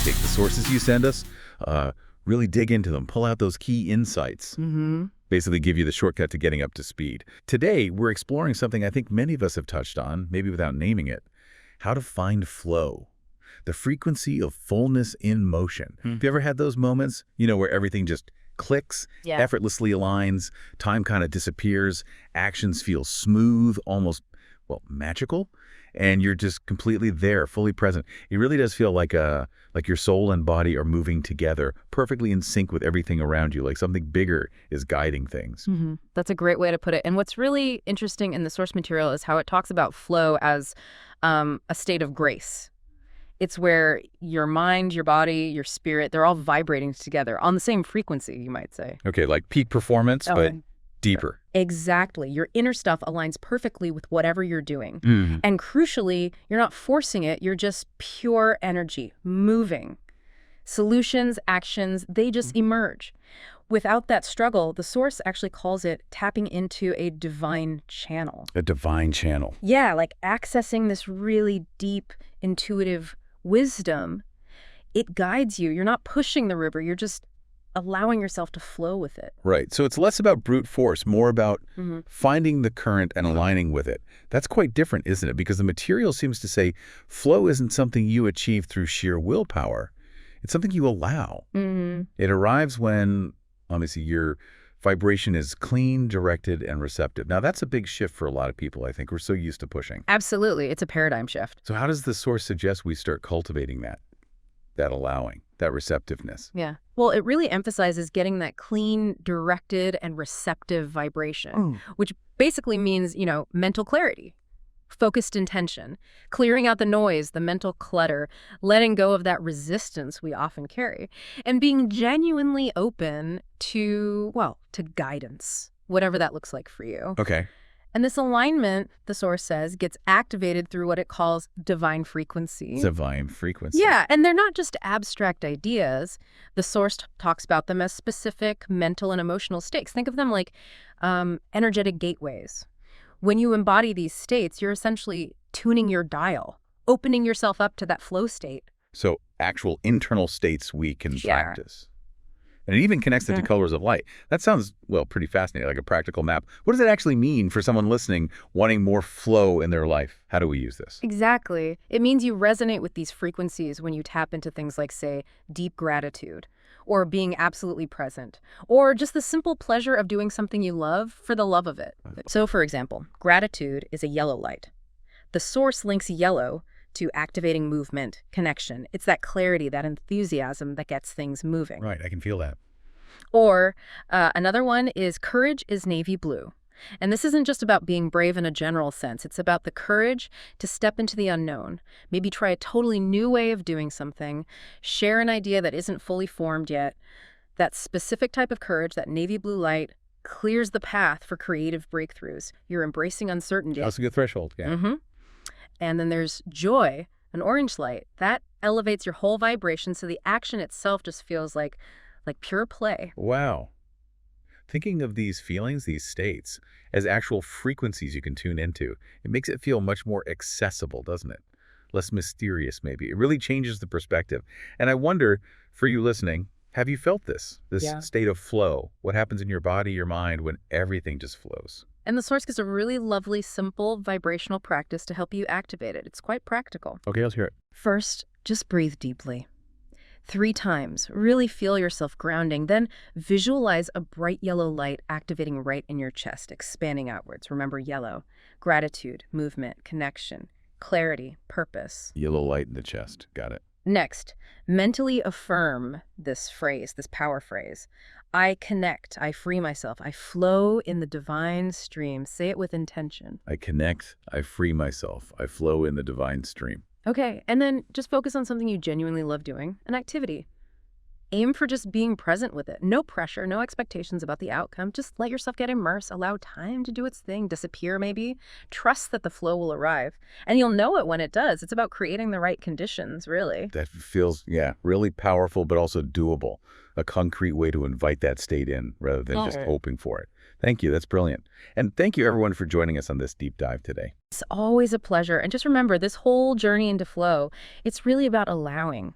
take the sources you send us, really dig into them, pull out those key insights, basically give you the shortcut to getting up to speed. Today, we're exploring something I think many of us have touched on, maybe without naming it, how to find flow. The frequency of fullness in motion. Have you ever had those moments, where everything just clicks, effortlessly aligns, time kind of disappears, actions feel smooth, almost, magical, and you're just completely there, fully present. It really does feel like your soul and body are moving together, perfectly in sync with everything around you, like something bigger is guiding things. That's a great way to put it. And what's really interesting in the source material is how it talks about flow as a state of grace. It's where your mind, your body, your spirit, they're all vibrating together on the same frequency, you might say. Okay, like peak performance, but deeper. Exactly. Your inner stuff aligns perfectly with whatever you're doing. And crucially, you're not forcing it. You're just pure energy, moving. Solutions, actions, they just emerge. Without that struggle, the source actually calls it tapping into a divine channel. A divine channel. Yeah, like accessing this really deep, intuitive wisdom. It guides you. You're not pushing the river. You're just allowing yourself to flow with it. Right. So it's less about brute force, more about finding the current and aligning with it. That's quite different, isn't it? Because the material seems to say flow isn't something you achieve through sheer willpower. It's something you allow. It arrives when, obviously, your vibration is clean, directed, and receptive. Now, that's a big shift for a lot of people, I think. We're so used to pushing. Absolutely. It's a paradigm shift. So how does the source suggest we start cultivating that allowing, that receptiveness? Yeah. Well, it really emphasizes getting that clean, directed, and receptive vibration, which basically means, mental clarity, focused intention, clearing out the noise, the mental clutter, letting go of that resistance we often carry, and being genuinely open to guidance, whatever that looks like for you. Okay. And this alignment, the source says, gets activated through what it calls divine frequency. Divine frequency. Yeah, and they're not just abstract ideas. The source talks about them as specific mental and emotional states. Think of them like energetic gateways. When you embody these states, you're essentially tuning your dial, opening yourself up to that flow state. So actual internal states we can practice. And it even connects it to colors of light. That sounds, pretty fascinating, like a practical map. What does it actually mean for someone listening, wanting more flow in their life? How do we use this? Exactly. It means you resonate with these frequencies when you tap into things like, say, deep gratitude, or being absolutely present, or just the simple pleasure of doing something you love for the love of it. So, for example, gratitude is a yellow light. The source links yellow to activating movement, connection. It's that clarity, that enthusiasm that gets things moving. Right, I can feel that. Or another one is courage is navy blue. And this isn't just about being brave in a general sense. It's about the courage to step into the unknown, maybe try a totally new way of doing something, share an idea that isn't fully formed yet. That specific type of courage, that navy blue light, clears the path for creative breakthroughs. You're embracing uncertainty. That's a good threshold, yeah. And then there's joy, an orange light. That elevates your whole vibration, so the action itself just feels like pure play. Wow. Thinking of these feelings, these states, as actual frequencies you can tune into, it makes it feel much more accessible, doesn't it? Less mysterious, maybe. It really changes the perspective. And I wonder, for you listening, have you felt this state of flow? What happens in your body, your mind, when everything just flows? And the source gives a really lovely, simple vibrational practice to help you activate it. It's quite practical. Okay, let's hear it. First, just breathe deeply. 3 times. Really feel yourself grounding. Then visualize a bright yellow light activating right in your chest, expanding outwards. Remember yellow. Gratitude, movement, connection, clarity, purpose. Yellow light in the chest. Got it. Next, mentally affirm this phrase, this power phrase. I connect, I free myself, I flow in the divine stream. Say it with intention. I connect, I free myself, I flow in the divine stream. Okay, and then just focus on something you genuinely love doing, an activity. Aim for just being present with it. No pressure, no expectations about the outcome. Just let yourself get immersed, allow time to do its thing, disappear maybe. Trust that the flow will arrive. And you'll know it when it does. It's about creating the right conditions, really. That feels, really powerful, but also doable. a concrete way to invite that state in rather than just hoping for it. Thank you. That's brilliant. And thank you, everyone, for joining us on this deep dive today. It's always a pleasure. And just remember, this whole journey into flow, it's really about allowing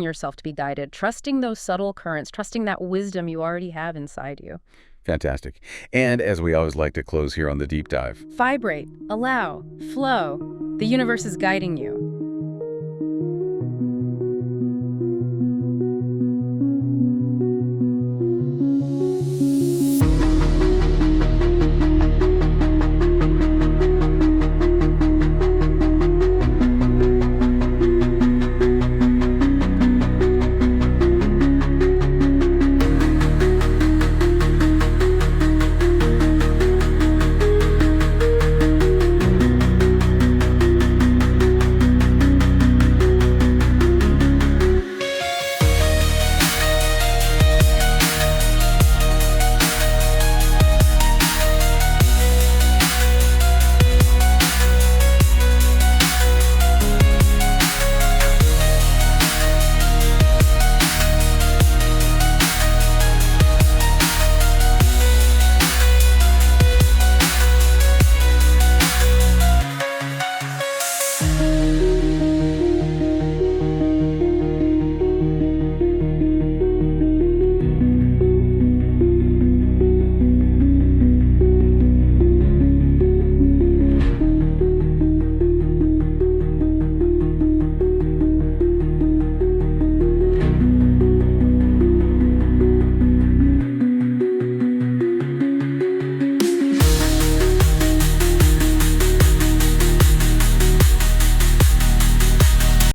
yourself to be guided, trusting those subtle currents, trusting that wisdom you already have inside you. Fantastic. And as we always like to close here on the deep dive, Vibrate, allow, flow. The universe is guiding you.